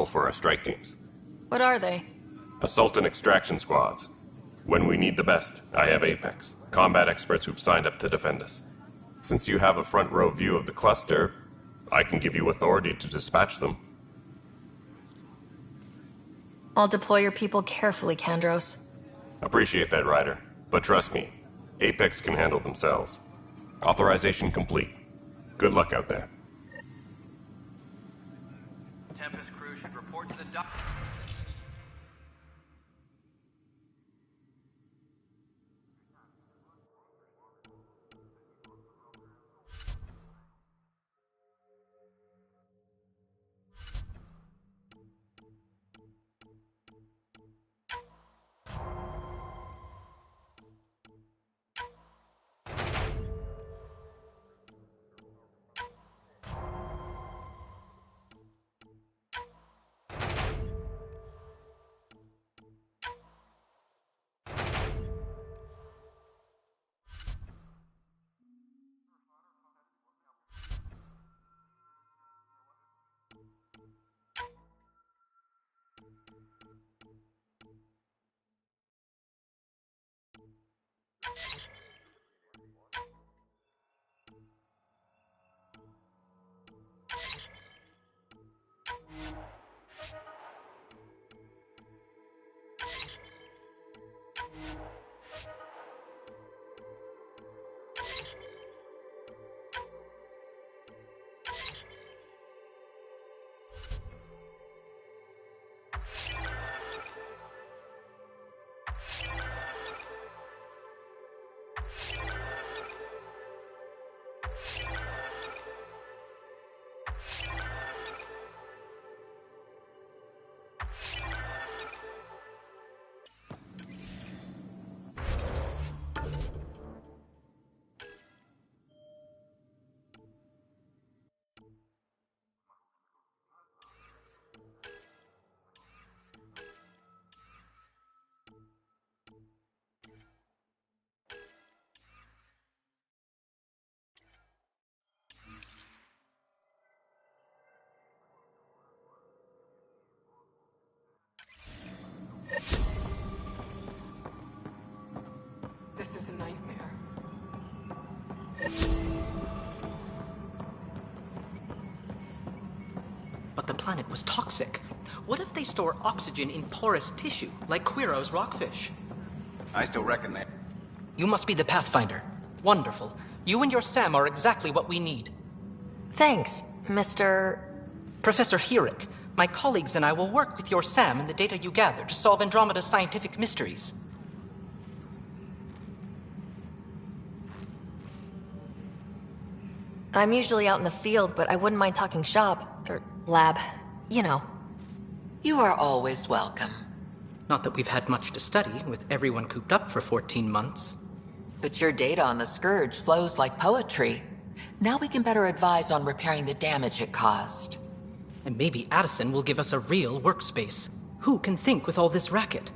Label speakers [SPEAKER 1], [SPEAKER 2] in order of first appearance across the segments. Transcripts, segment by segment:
[SPEAKER 1] responsible for our strike teams.
[SPEAKER 2] What are they?
[SPEAKER 1] Assault and extraction squads. When we need the best, I have Apex, combat experts who've signed up to defend us. Since you have a front row view of the cluster, I can give you authority to dispatch them.
[SPEAKER 2] I'll deploy your people carefully, Kandros.
[SPEAKER 1] Appreciate that, Ryder. But trust me, Apex can handle themselves. Authorization complete. Good luck out there.
[SPEAKER 3] Tempest crew should report to the dock.
[SPEAKER 4] This is a nightmare.
[SPEAKER 5] But the planet was toxic. What if they store oxygen in porous tissue, like Quiro's rockfish?
[SPEAKER 6] I still reckon that.
[SPEAKER 5] You must be the Pathfinder. Wonderful. You and your Sam are exactly what we need.
[SPEAKER 2] Thanks, Mr.
[SPEAKER 5] Professor Herrick, my colleagues and I will work with your Sam and the data you gather to solve Andromeda's scientific mysteries.
[SPEAKER 2] I'm usually out in the field, but I wouldn't mind talking shop, or lab, you know.
[SPEAKER 7] You are always welcome.
[SPEAKER 5] Not that we've had much to study, with everyone cooped up for 14 months.
[SPEAKER 7] But your data on the Scourge flows like poetry. Now we can better advise on repairing the damage it caused.
[SPEAKER 5] And maybe Addison will give us a real workspace. Who can think with all this racket?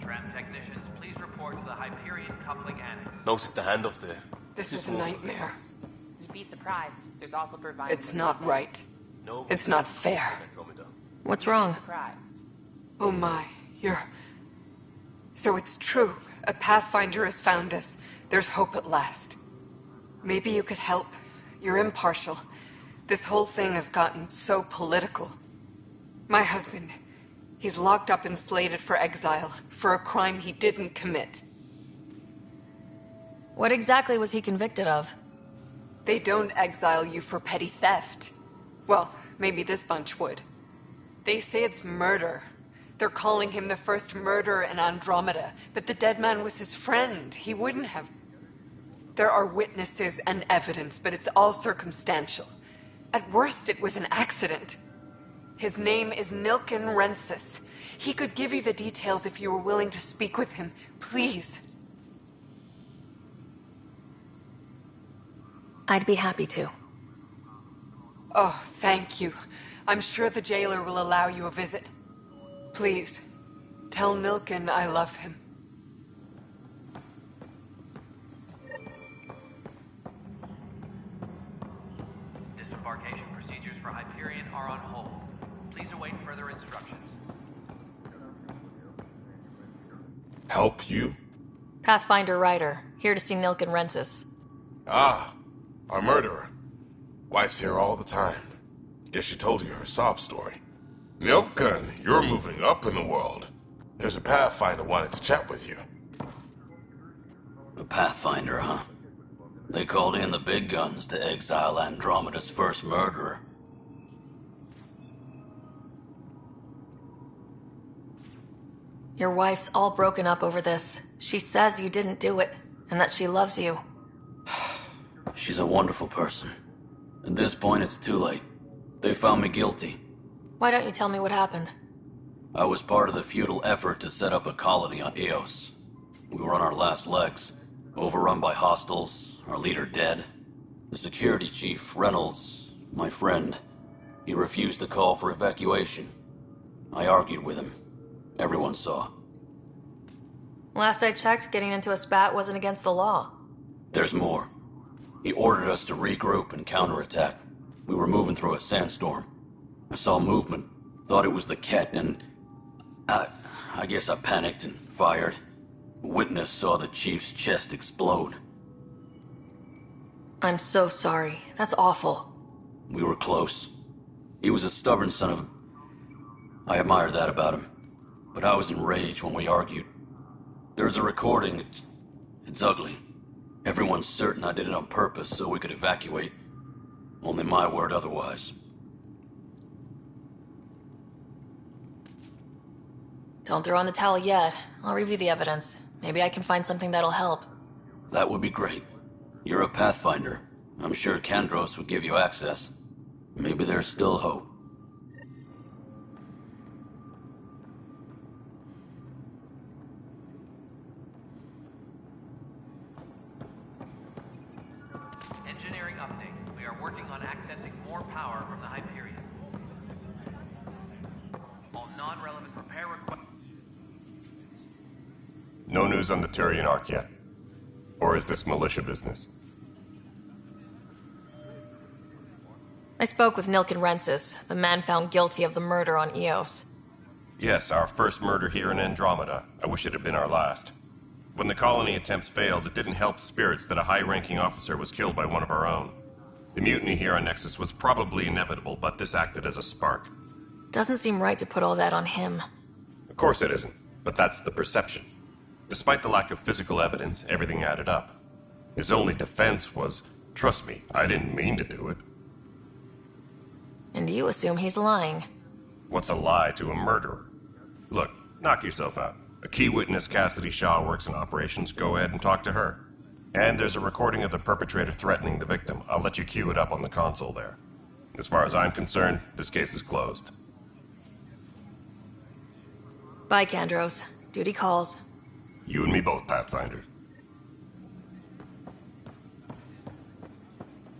[SPEAKER 3] Tram technicians, please report to the Hyperion coupling annex.
[SPEAKER 8] Notice the handoff there.
[SPEAKER 4] This is a nightmare.
[SPEAKER 9] You'd be surprised. There's also provided.
[SPEAKER 4] It's not right. It's not fair.
[SPEAKER 2] What's wrong?
[SPEAKER 9] Surprised.
[SPEAKER 4] Oh my, you're... So it's true. A Pathfinder has found us. There's hope at last. Maybe you could help. You're impartial. This whole thing has gotten so political. My husband, he's locked up and slated for exile for a crime he didn't commit.
[SPEAKER 2] What exactly was he convicted of?
[SPEAKER 4] They don't exile you for petty theft. Well, maybe this bunch would. They say it's murder. They're calling him the first murderer in Andromeda, but the dead man was his friend. He wouldn't have... There are witnesses and evidence, but it's all circumstantial. At worst, it was an accident. His name is Nilken Rensis. He could give you the details if you were willing to speak with him. Please.
[SPEAKER 2] I'd be happy to.
[SPEAKER 4] Oh, thank you. I'm sure the jailer will allow you a visit. Please, tell Nilken I love him.
[SPEAKER 3] Disembarkation procedures for Hyperion are on hold. Please await further instructions.
[SPEAKER 1] Help you?
[SPEAKER 2] Pathfinder Ryder, here to see Nilk and Rensis.
[SPEAKER 8] Ah, our murderer. Wife's here all the time. Guess she told you her sob story. Nilken, you're moving up in the world. There's a Pathfinder wanted to chat with you.
[SPEAKER 10] A Pathfinder, huh? They called in the big guns to exile Andromeda's first murderer.
[SPEAKER 2] Your wife's all broken up over this. She says you didn't do it, and that she loves you.
[SPEAKER 10] She's a wonderful person. At this point, it's too late. They found me guilty.
[SPEAKER 2] Why don't you tell me what happened?
[SPEAKER 10] I was part of the futile effort to set up a colony on Eos. We were on our last legs, overrun by hostiles, our leader dead. The security chief, Reynolds, my friend, he refused to call for evacuation. I argued with him. Everyone saw.
[SPEAKER 2] Last I checked, getting into a spat wasn't against the law.
[SPEAKER 10] There's more. He ordered us to regroup and counterattack. We were moving through a sandstorm. I saw movement, thought it was the Ket, and I guess I panicked and fired. A witness saw the chief's chest explode.
[SPEAKER 2] I'm so sorry. That's awful.
[SPEAKER 10] We were close. He was a stubborn son of a... I admired that about him. But I was enraged when we argued. There's a recording. It's ugly. Everyone's certain I did it on purpose so we could evacuate. Only my word otherwise.
[SPEAKER 2] Don't throw in the towel yet. I'll review the evidence. Maybe I can find something that'll help.
[SPEAKER 10] That would be great. You're a Pathfinder. I'm sure Kandros would give you access. Maybe there's still hope.
[SPEAKER 3] Engineering update. We are working on accessing more power from the Hyperion. All non-relevant repair requests...
[SPEAKER 1] No news on the Turian Ark yet. Or is this militia business?
[SPEAKER 2] I spoke with Nilk and Rensis, the man found guilty of the murder on Eos.
[SPEAKER 1] Yes, our first murder here in Andromeda. I wish it had been our last. When the colony attempts failed, it didn't help spirits that a high-ranking officer was killed by one of our own. The mutiny here on Nexus was probably inevitable, but this acted as a spark.
[SPEAKER 2] Doesn't seem right to put all that on him.
[SPEAKER 1] Of course it isn't, but that's the perception. Despite the lack of physical evidence, everything added up. His only defense was, trust me, I didn't mean to do it.
[SPEAKER 2] And you assume he's lying.
[SPEAKER 1] What's a lie to a murderer? Look, knock yourself out. A key witness, Cassidy Shaw, works in operations. Go ahead and talk to her. And there's a recording of the perpetrator threatening the victim. I'll let you cue it up on the console there. As far as I'm concerned, this case is closed.
[SPEAKER 2] Bye, Kandros. Duty calls.
[SPEAKER 1] You and me both, Pathfinder.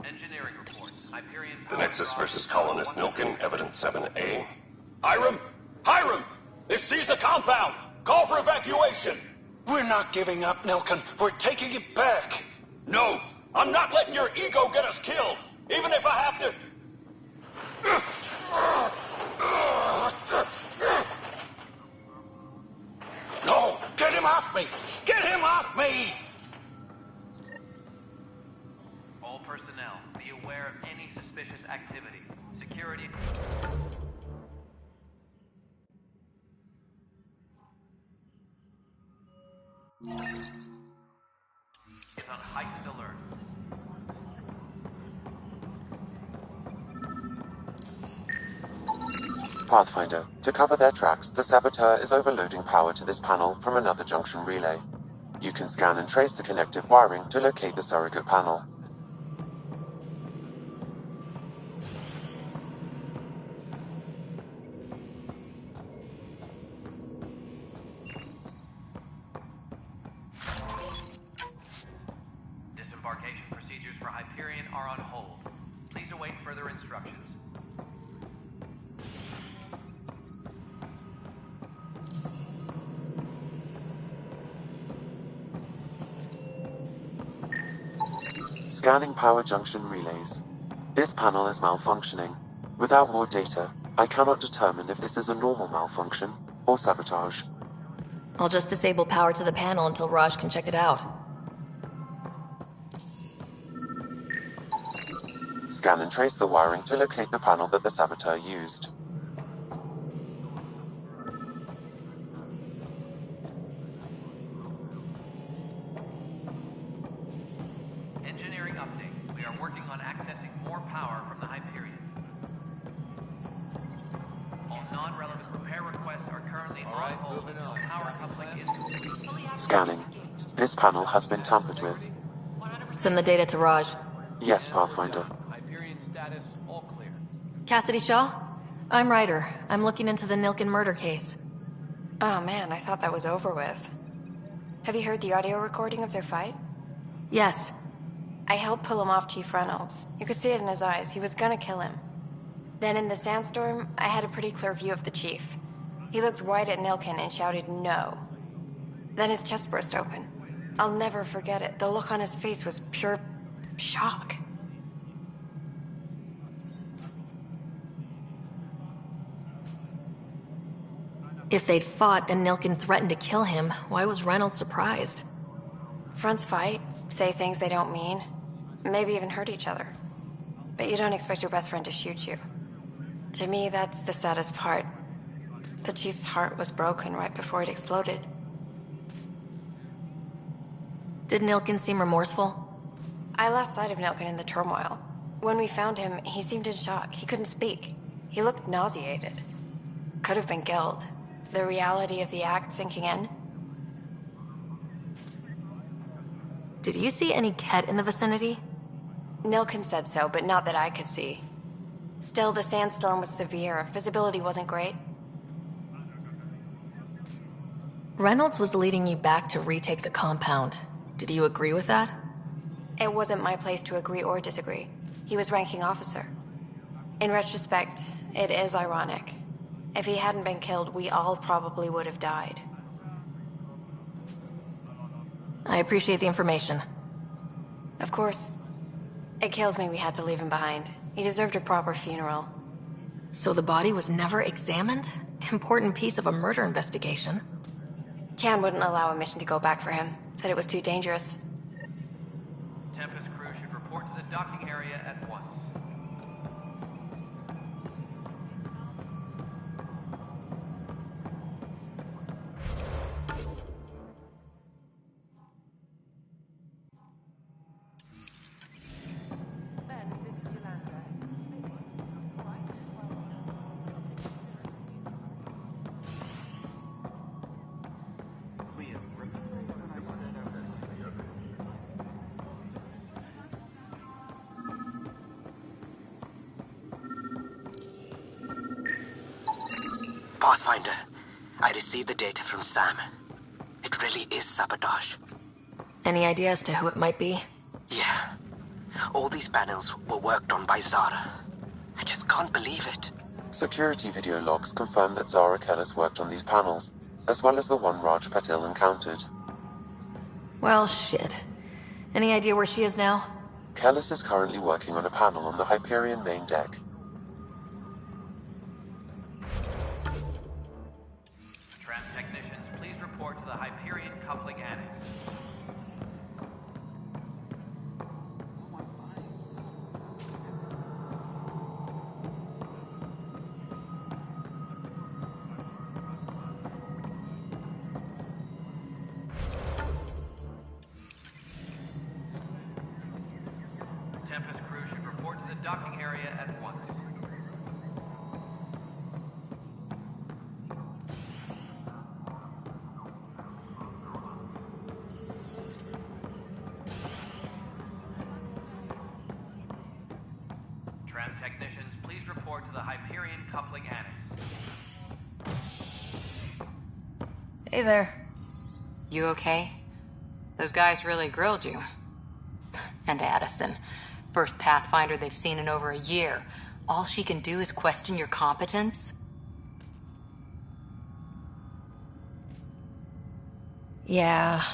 [SPEAKER 3] Engineering reports. Hyperion...
[SPEAKER 1] The Nexus versus Colonist Nilken, Evidence 7A.
[SPEAKER 6] Hiram! Hiram! They've seized the compound! Call for evacuation!
[SPEAKER 11] We're not giving up, Nilken. We're taking it back.
[SPEAKER 6] No! I'm not letting your ego get us killed! Even if I have to...
[SPEAKER 11] No! Get him off me! Get him off me!
[SPEAKER 3] All personnel, be aware of any suspicious activity. Security... is on heightened alert.
[SPEAKER 12] Pathfinder, to cover their tracks, the saboteur is overloading power to this panel from another junction relay. You can scan and trace the connective wiring to locate the surrogate panel.
[SPEAKER 3] Disembarkation procedures for Hyperion are on hold. Please await further instructions.
[SPEAKER 12] Scanning power junction relays. This panel is malfunctioning. Without more data, I cannot determine if this is a normal malfunction or sabotage.
[SPEAKER 2] I'll just disable power to the panel until Raj can check it out.
[SPEAKER 12] Scan and trace the wiring to locate the panel that the saboteur used.
[SPEAKER 3] Engineering update. We are working on accessing more power from the Hyperion. All non-relevant repair requests are currently on hold until power coupling is complete.
[SPEAKER 12] Scanning. This panel has been tampered with.
[SPEAKER 2] Send the data to Raj.
[SPEAKER 12] Yes, Pathfinder.
[SPEAKER 3] Hyperion status all clear.
[SPEAKER 2] Cassidy Shaw? I'm Ryder. I'm looking into the Nilken murder case.
[SPEAKER 13] Oh man, I thought that was over with. Have you heard the audio recording of their fight?
[SPEAKER 2] Yes.
[SPEAKER 13] I helped pull him off Chief Reynolds. You could see it in his eyes. He was gonna kill him. Then in the sandstorm, I had a pretty clear view of the Chief. He looked right at Nilken and shouted no. Then his chest burst open. I'll never forget it. The look on his face was pure shock.
[SPEAKER 2] If they'd fought and Nilken threatened to kill him, why was Reynolds surprised?
[SPEAKER 13] Fronts fight, say things they don't mean, maybe even hurt each other. But you don't expect your best friend to shoot you. To me, that's the saddest part. The Chief's heart was broken right before it exploded.
[SPEAKER 2] Did Nilken seem remorseful?
[SPEAKER 13] I lost sight of Nilken in the turmoil. When we found him, he seemed in shock. He couldn't speak. He looked nauseated. Could have been guilt. The reality of the act sinking in.
[SPEAKER 2] Did you see any Ket in the vicinity?
[SPEAKER 13] Nilken said so, but not that I could see. Still, the sandstorm was severe. Visibility wasn't great.
[SPEAKER 2] Reynolds was leading you back to retake the compound. Did you agree with that?
[SPEAKER 13] It wasn't my place to agree or disagree. He was ranking officer. In retrospect, it is ironic. If he hadn't been killed, we all probably would have died.
[SPEAKER 2] I appreciate the information.
[SPEAKER 13] Of course. It kills me we had to leave him behind. He deserved a proper funeral.
[SPEAKER 2] So the body was never examined? Important piece of a murder investigation.
[SPEAKER 13] Tian wouldn't allow a mission to go back for him. Said it was too dangerous.
[SPEAKER 3] Tempest crew should report to the docking area at once.
[SPEAKER 14] Pathfinder, I received the data from Sam. It really is sabotage.
[SPEAKER 2] Any idea as to who it might be?
[SPEAKER 14] Yeah. All these panels were worked on by Zara. I just can't believe it.
[SPEAKER 12] Security video logs confirm that Zara Kellis worked on these panels, as well as the one Raj Patil encountered.
[SPEAKER 2] Well, shit. Any idea where she is now?
[SPEAKER 12] Kellis is currently working on a panel on the Hyperion main deck.
[SPEAKER 3] Tram technicians, please report to the Hyperion coupling annex. Tempest crew should report to the docking area at once. Tram technicians, please report to the Hyperion coupling annex.
[SPEAKER 2] Hey there.
[SPEAKER 15] You okay? Those guys really grilled you. And Addison. First Pathfinder they've seen in over a year. All she can do is question your competence?
[SPEAKER 2] Yeah.